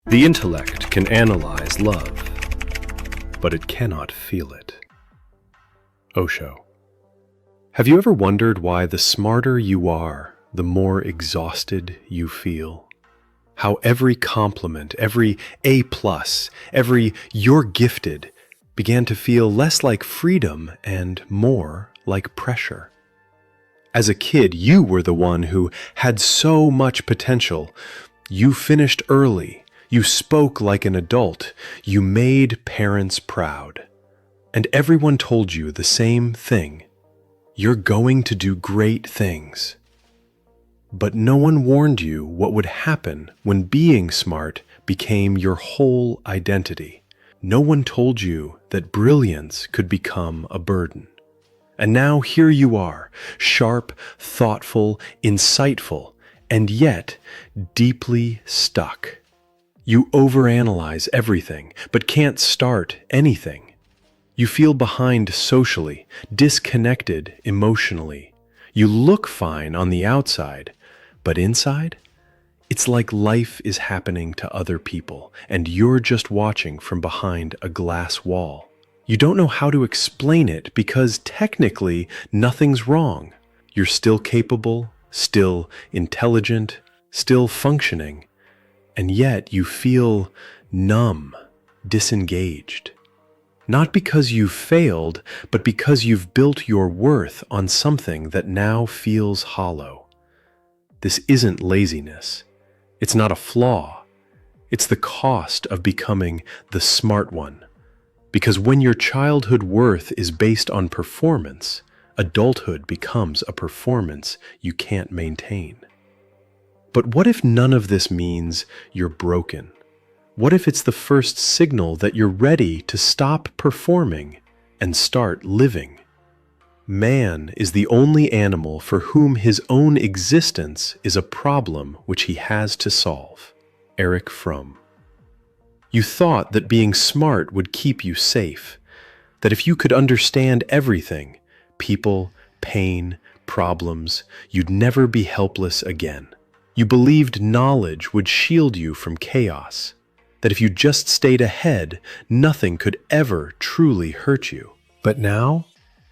The intellect can analyze love, but it cannot feel it. Osho. Have you ever wondered why the smarter you are, the more exhausted you feel? How every compliment, every A+, every "you're gifted" began to feel less like freedom and more like pressure. As a kid, you were the one who had so much potential. You finished early. You spoke like an adult. You made parents proud. And everyone told you the same thing. You're going to do great things. But no one warned you what would happen when being smart became your whole identity. No one told you that brilliance could become a burden. And now here you are, sharp, thoughtful, insightful, and yet deeply stuck. You overanalyze everything, but can't start anything. You feel behind socially, disconnected emotionally. You look fine on the outside, but inside, it's like life is happening to other people, and you're just watching from behind a glass wall. You don't know how to explain it because technically nothing's wrong. You're still capable, still intelligent, still functioning, and yet you feel numb, disengaged. Not because you've failed, but because you've built your worth on something that now feels hollow. This isn't laziness. It's not a flaw. It's the cost of becoming the smart one. Because when your childhood worth is based on performance, adulthood becomes a performance you can't maintain. But what if none of this means you're broken? What if it's the first signal that you're ready to stop performing and start living? Man is the only animal for whom his own existence is a problem which he has to solve. Erich Fromm. You thought that being smart would keep you safe, that if you could understand everything, people, pain, problems, you'd never be helpless again. You believed knowledge would shield you from chaos, that if you just stayed ahead, nothing could ever truly hurt you. But now,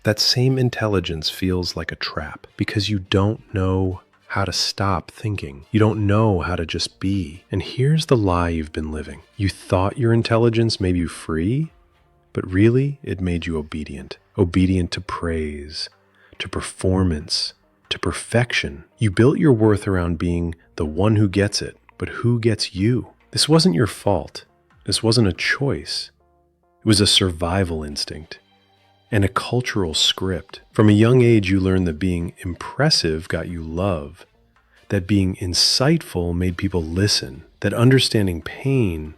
that same intelligence feels like a trap because you don't know how to stop thinking. You don't know how to just be. And here's the lie you've been living. You thought your intelligence made you free, but really it made you obedient. Obedient to praise, to performance, to perfection. You built your worth around being the one who gets it, but who gets you? This wasn't your fault. This wasn't a choice. It was a survival instinct and a cultural script. From a young age, you learned that being impressive got you love, that being insightful made people listen, that understanding pain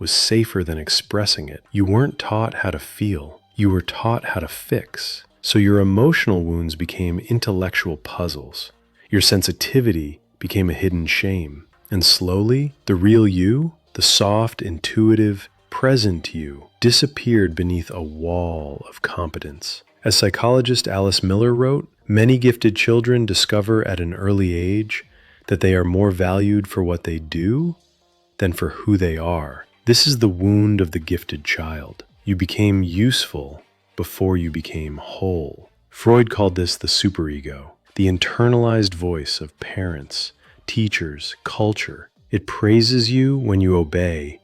was safer than expressing it. You weren't taught how to feel. You were taught how to fix. So your emotional wounds became intellectual puzzles. Your sensitivity became a hidden shame. And slowly, the real you, the soft, intuitive, present you, disappeared beneath a wall of competence. As psychologist Alice Miller wrote, many gifted children discover at an early age that they are more valued for what they do than for who they are. This is the wound of the gifted child. You became useful before you became whole. Freud called this the superego, the internalized voice of parents, teachers, culture. It praises you when you obey,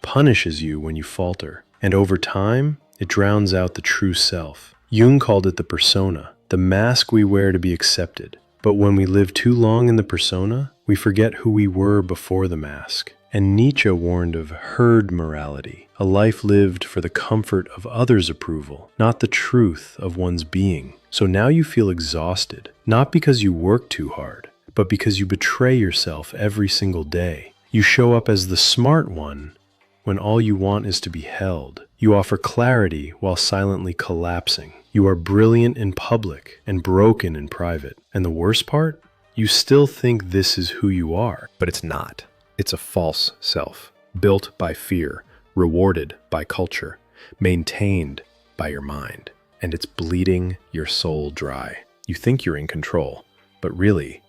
punishes you when you falter, and over time, it drowns out the true self. Jung called it the persona, the mask we wear to be accepted. But when we live too long in the persona, we forget who we were before the mask. And Nietzsche warned of herd morality, a life lived for the comfort of others' approval, not the truth of one's being. So now you feel exhausted, not because you work too hard, but because you betray yourself every single day. You show up as the smart one when all you want is to be held. You offer clarity while silently collapsing. You are brilliant in public and broken in private. And the worst part? You still think this is who you are, but it's not. It's a false self, built by fear, rewarded by culture, maintained by your mind, and it's bleeding your soul dry. You think you're in control, but really,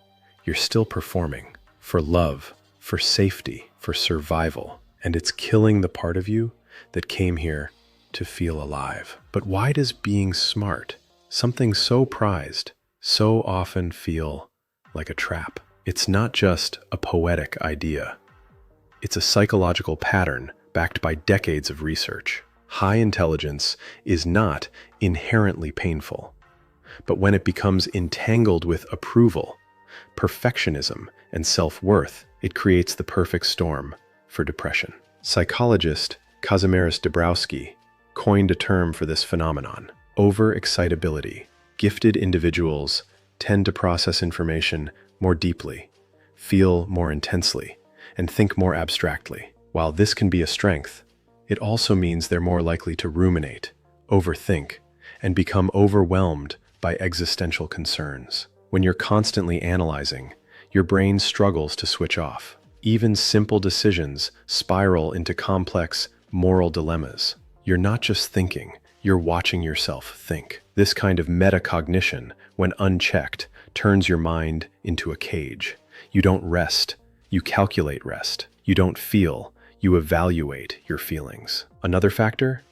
you're still performing for love, for safety, for survival. and it's killing the part of you that came here to feel alive. But why does being smart, something so prized, so often feel like a trap? It's not just a poetic idea. It's a psychological pattern backed by decades of research. High intelligence is not inherently painful, but when it becomes entangled with approval, perfectionism, and self-worth, it creates the perfect storm for depression. Psychologist Kazimierz Dabrowski coined a term for this phenomenon: overexcitability. Gifted individuals tend to process information more deeply, feel more intensely, and think more abstractly. While this can be a strength, it also means they're more likely to ruminate, overthink, and become overwhelmed by existential concerns. When you're constantly analyzing, your brain struggles to switch off. Even simple decisions spiral into complex moral dilemmas. You're not just thinking, you're watching yourself think. This kind of metacognition, when unchecked, turns your mind into a cage. You don't rest, you calculate rest. You don't feel, you evaluate your feelings. Another factor?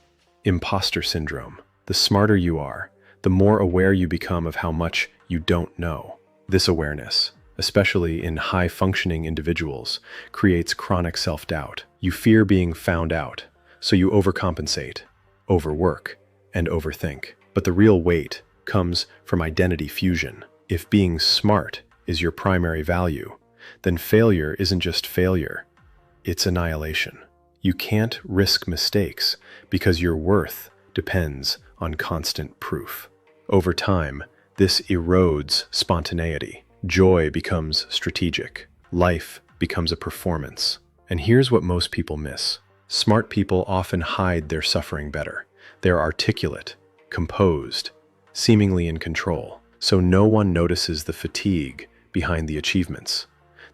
Imposter syndrome. The smarter you are, the more aware you become of how much you don't know. This awareness, especially in high-functioning individuals, creates chronic self-doubt. You fear being found out, so you overcompensate, overwork, and overthink. But the real weight comes from identity fusion. If being smart is your primary value, then failure isn't just failure, it's annihilation. You can't risk mistakes because your worth depends on constant proof. Over time, this erodes spontaneity. Joy becomes strategic. Life becomes a performance. And here's what most people miss. Smart people often hide their suffering better. They're articulate, composed, seemingly in control. So no one notices the fatigue behind the achievements,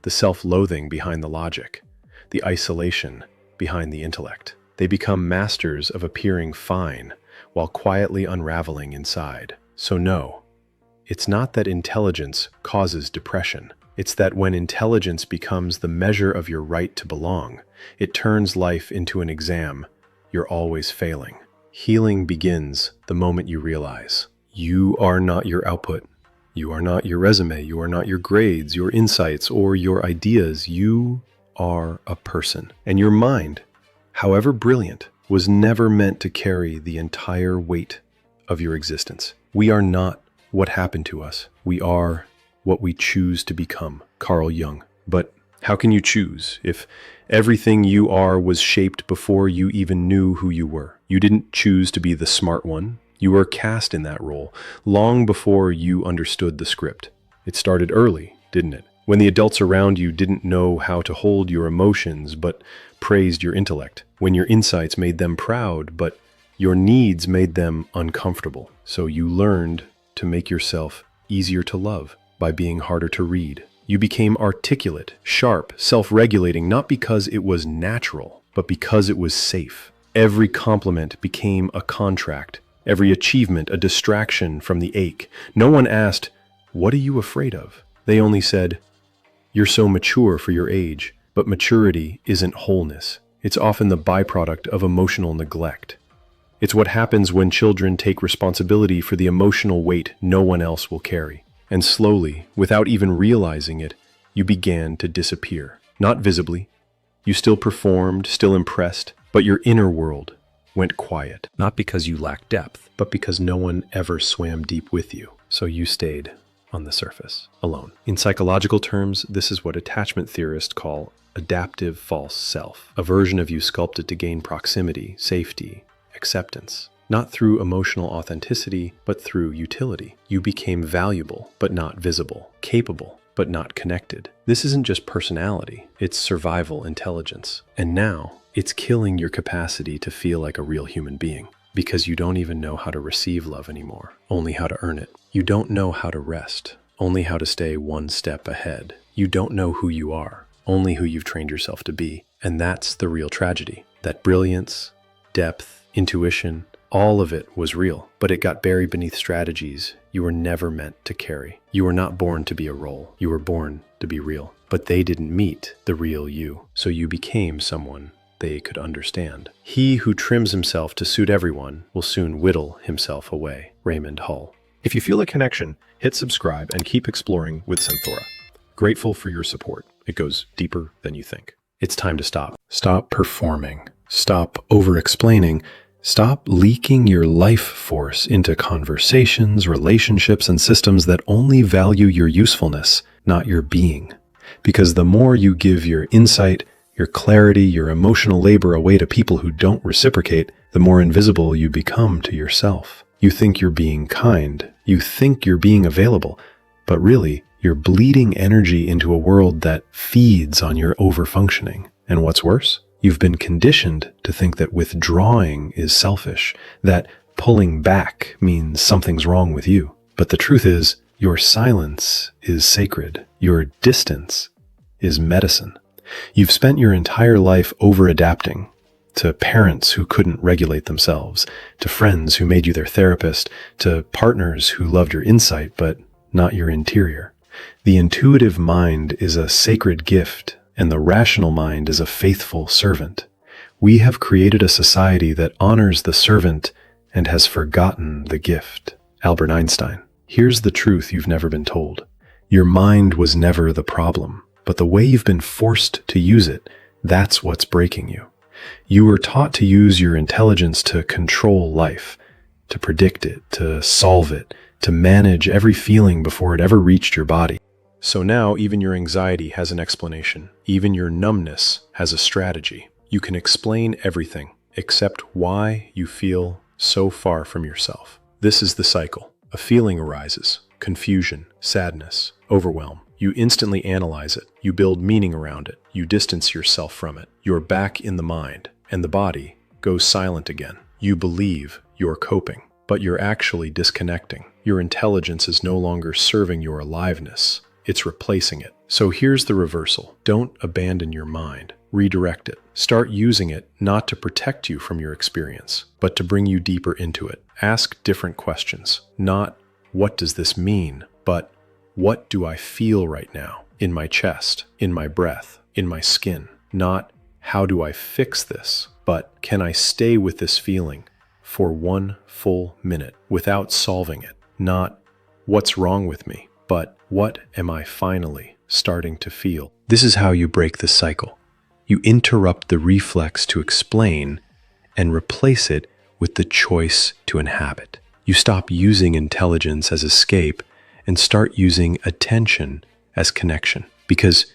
the self-loathing behind the logic, the isolation behind the intellect. They become masters of appearing fine while quietly unraveling inside. So no, it's not that intelligence causes depression. It's that when intelligence becomes the measure of your right to belong, it turns life into an exam you're always failing. Healing begins the moment you realize you are not your output. You are not your resume. You are not your grades, your insights, or your ideas. You are a person. And your mind, however brilliant, was never meant to carry the entire weight of your existence. We are not what happened to us. We are what we choose to become. Carl Jung. But how can you choose if everything you are was shaped before you even knew who you were? You didn't choose to be the smart one. You were cast in that role long before you understood the script. It started early, didn't it? When the adults around you didn't know how to hold your emotions but praised your intellect. When your insights made them proud but your needs made them uncomfortable. So you learned to make yourself easier to love by being harder to read. You became articulate, sharp, self-regulating, not because it was natural, but because it was safe. Every compliment became a contract. Every achievement a distraction from the ache. No one asked, "What are you afraid of?" They only said, "You're so mature for your age." But maturity isn't wholeness. It's often the byproduct of emotional neglect. It's what happens when children take responsibility for the emotional weight no one else will carry. And slowly, without even realizing it, you began to disappear. Not visibly. You still performed, still impressed, but your inner world went quiet. Not because you lacked depth, but because no one ever swam deep with you. So you stayed on the surface, alone. In psychological terms, this is what attachment theorists call adaptive false self, a version of you sculpted to gain proximity, safety, acceptance. Not through emotional authenticity, but through utility. You became valuable, but not visible, capable, but not connected. This isn't just personality, it's survival intelligence. And now, it's killing your capacity to feel like a real human being, because you don't even know how to receive love anymore, only how to earn it. You don't know how to rest, only how to stay one step ahead. You don't know who you are, only who you've trained yourself to be. And that's the real tragedy. That brilliance, depth, intuition, all of it was real, but it got buried beneath strategies you were never meant to carry. You were not born to be a role. You were born to be real. But they didn't meet the real you, so you became someone they could understand. He who trims himself to suit everyone will soon whittle himself away. Raymond Hull. If you feel a connection, hit subscribe and keep exploring with Senthora. Grateful for your support. It goes deeper than you think. It's time to stop. Stop performing. Stop over-explaining. Stop leaking your life force into conversations, relationships, and systems that only value your usefulness, not your being. Because the more you give your insight, your clarity, your emotional labor away to people who don't reciprocate, the more invisible you become to yourself. You think you're being kind. You think you're being available. But really, you're bleeding energy into a world that feeds on your overfunctioning. And what's worse? You've been conditioned to think that withdrawing is selfish, that pulling back means something's wrong with you. But the truth is, your silence is sacred. Your distance is medicine. You've spent your entire life over-adapting to parents who couldn't regulate themselves, to friends who made you their therapist, to partners who loved your insight but not your interior. The intuitive mind is a sacred gift, and the rational mind is a faithful servant. We have created a society that honors the servant and has forgotten the gift. Albert Einstein. Here's the truth you've never been told. Your mind was never the problem, but the way you've been forced to use it, that's what's breaking you. You were taught to use your intelligence to control life, to predict it, to solve it, to manage every feeling before it ever reached your body. So now even your anxiety has an explanation. Even your numbness has a strategy. You can explain everything except why you feel so far from yourself. This is the cycle. A feeling arises. Confusion, sadness, overwhelm. You instantly analyze it. You build meaning around it. You distance yourself from it. You're back in the mind, and the body goes silent again. You believe you're coping, but you're actually disconnecting. Your intelligence is no longer serving your aliveness. It's replacing it. So here's the reversal. Don't abandon your mind. Redirect it. Start using it not to protect you from your experience, but to bring you deeper into it. Ask different questions. Not, what does this mean? But, what do I feel right now? In my chest, in my breath, in my skin. Not, how do I fix this? But, can I stay with this feeling for 1 full minute without solving it? Not, what's wrong with me? But, what am I finally starting to feel? This is how you break the cycle. You interrupt the reflex to explain and replace it with the choice to inhabit. You stop using intelligence as escape and start using attention as connection. Because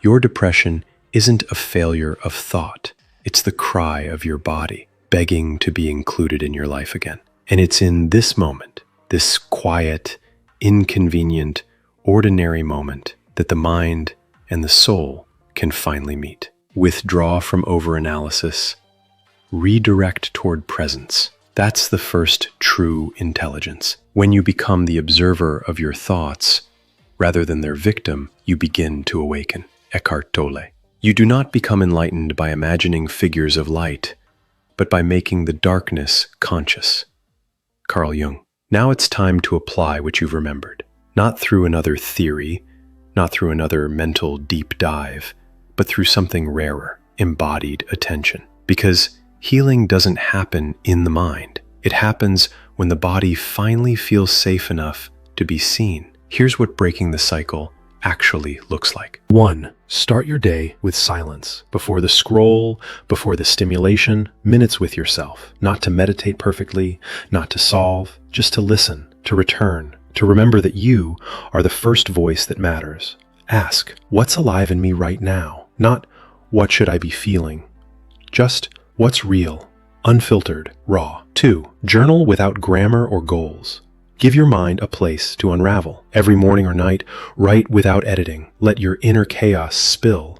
your depression isn't a failure of thought. It's the cry of your body, begging to be included in your life again. And it's in this moment, this quiet, inconvenient, ordinary moment, that the mind and the soul can finally meet. Withdraw from overanalysis. Redirect toward presence. That's the first true intelligence. When you become the observer of your thoughts, rather than their victim, you begin to awaken. Eckhart Tolle. You do not become enlightened by imagining figures of light, but by making the darkness conscious. Carl Jung. Now it's time to apply what you've remembered. Not through another theory, not through another mental deep dive, but through something rarer, embodied attention. Because healing doesn't happen in the mind. It happens when the body finally feels safe enough to be seen. Here's what breaking the cycle actually looks like. 1. Start your day with silence. Before the scroll, before the stimulation, minutes with yourself. Not to meditate perfectly, not to solve, just to listen, to return, to remember that you are the first voice that matters. Ask, what's alive in me right now? Not, what should I be feeling? Just, what's real, unfiltered, raw. 2. Journal without grammar or goals. Give your mind a place to unravel. Every morning or night, write without editing. Let your inner chaos spill,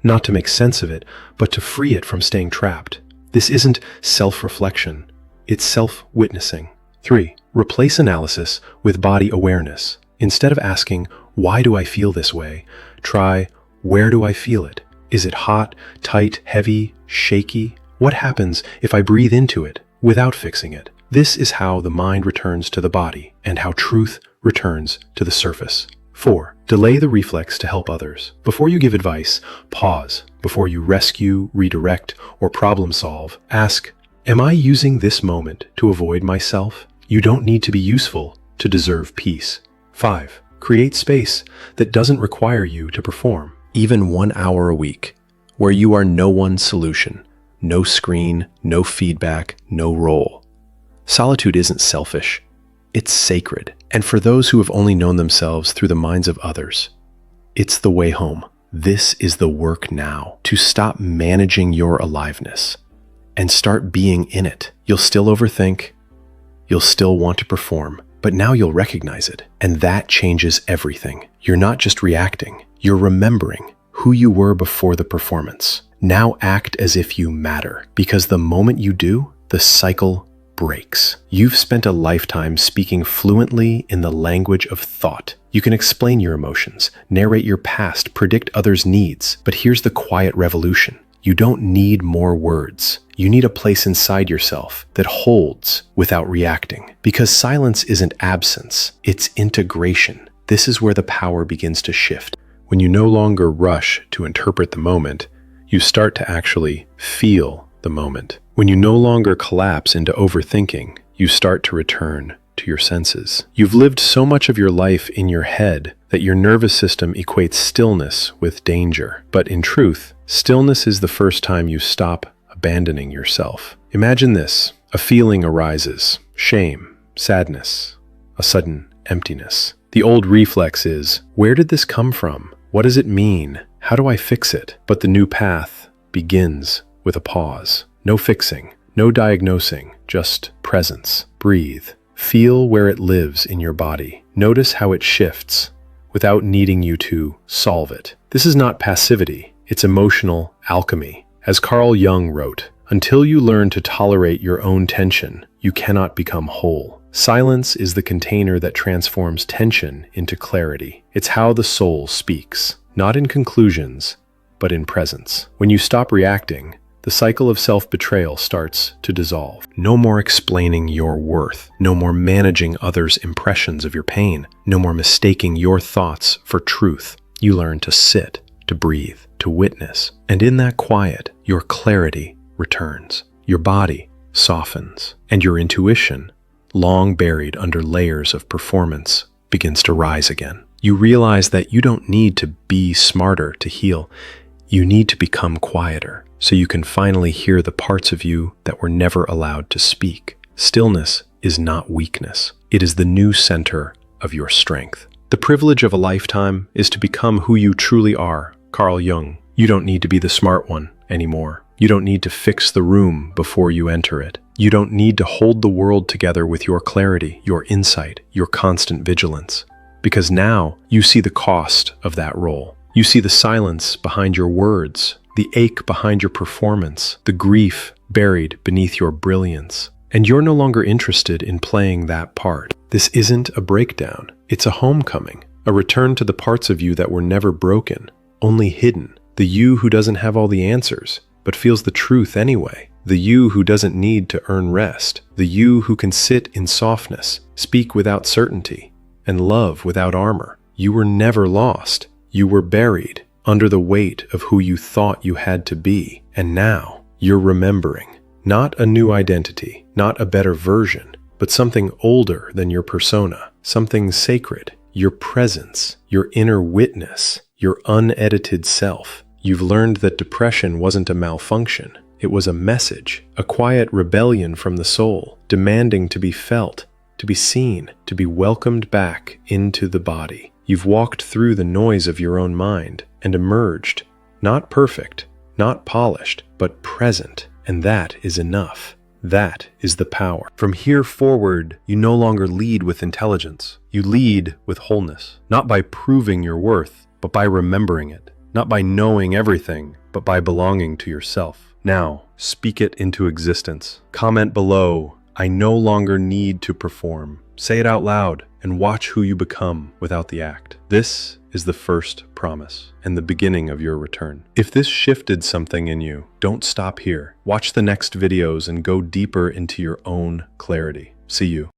not to make sense of it, but to free it from staying trapped. This isn't self-reflection, it's self-witnessing. 3. Replace analysis with body awareness. Instead of asking, why do I feel this way? Try, where do I feel it? Is it hot, tight, heavy, shaky? What happens if I breathe into it without fixing it? This is how the mind returns to the body and how truth returns to the surface. 4. Delay the reflex to help others. Before you give advice, pause. Before you rescue, redirect, or problem solve, ask, am I using this moment to avoid myself? You don't need to be useful to deserve peace. 5. Create space that doesn't require you to perform. Even 1 hour a week, where you are no one's solution. No screen, no feedback, no role. Solitude isn't selfish. It's sacred. And for those who have only known themselves through the minds of others, it's the way home. This is the work now, to stop managing your aliveness and start being in it. You'll still overthink, you'll still want to perform, but now you'll recognize it, and that changes everything. You're not just reacting, you're remembering who you were before the performance. Now act as if you matter, because the moment you do, the cycle breaks. You've spent a lifetime speaking fluently in the language of thought. You can explain your emotions, narrate your past, predict others' needs. But here's the quiet revolution. You don't need more words. You need a place inside yourself that holds without reacting. Because silence isn't absence, it's integration. This is where the power begins to shift. When you no longer rush to interpret the moment, you start to actually feel the moment. When you no longer collapse into overthinking, you start to return to your senses. You've lived so much of your life in your head that your nervous system equates stillness with danger. But in truth, stillness is the first time you stop abandoning yourself. Imagine this. A feeling arises. Shame, sadness, a sudden emptiness. The old reflex is, where did this come from? What does it mean? How do I fix it? But the new path begins with a pause. No fixing, no diagnosing, just presence. Breathe. Feel where it lives in your body. Notice how it shifts without needing you to solve it. This is not passivity, it's emotional alchemy. As Carl Jung wrote, until you learn to tolerate your own tension, you cannot become whole. Silence is the container that transforms tension into clarity. It's how the soul speaks, not in conclusions, but in presence. When you stop reacting, the cycle of self-betrayal starts to dissolve. No more explaining your worth. No more managing others' impressions of your pain. No more mistaking your thoughts for truth. You learn to sit, to breathe, to witness. And in that quiet, your clarity returns. Your body softens. And your intuition, long buried under layers of performance, begins to rise again. You realize that you don't need to be smarter to heal. You need to become quieter, so you can finally hear the parts of you that were never allowed to speak. Stillness is not weakness. It is the new center of your strength. The privilege of a lifetime is to become who you truly are. Carl Jung. You don't need to be the smart one anymore. You don't need to fix the room before you enter it. You don't need to hold the world together with your clarity, your insight, your constant vigilance. Because now you see the cost of that role. You see the silence behind your words, the ache behind your performance, the grief buried beneath your brilliance. And you're no longer interested in playing that part. This isn't a breakdown. It's a homecoming, a return to the parts of you that were never broken, only hidden. The you who doesn't have all the answers, but feels the truth anyway. The you who doesn't need to earn rest. The you who can sit in softness, speak without certainty, and love without armor. You were never lost. You were buried under the weight of who you thought you had to be. And now you're remembering. Not a new identity, not a better version, but something older than your persona, something sacred, your presence, your inner witness, your unedited self. You've learned that depression wasn't a malfunction. It was a message, a quiet rebellion from the soul, demanding to be felt, to be seen, to be welcomed back into the body. You've walked through the noise of your own mind and emerged, not perfect, not polished, but present. And that is enough. That is the power. From here forward, you no longer lead with intelligence. You lead with wholeness, not by proving your worth, but by remembering it. Not by knowing everything, but by belonging to yourself. Now, speak it into existence. Comment below, I no longer need to perform. Say it out loud and watch who you become without the act. This is the first promise and the beginning of your return. If this shifted something in you, don't stop here. Watch the next videos and go deeper into your own clarity. See you.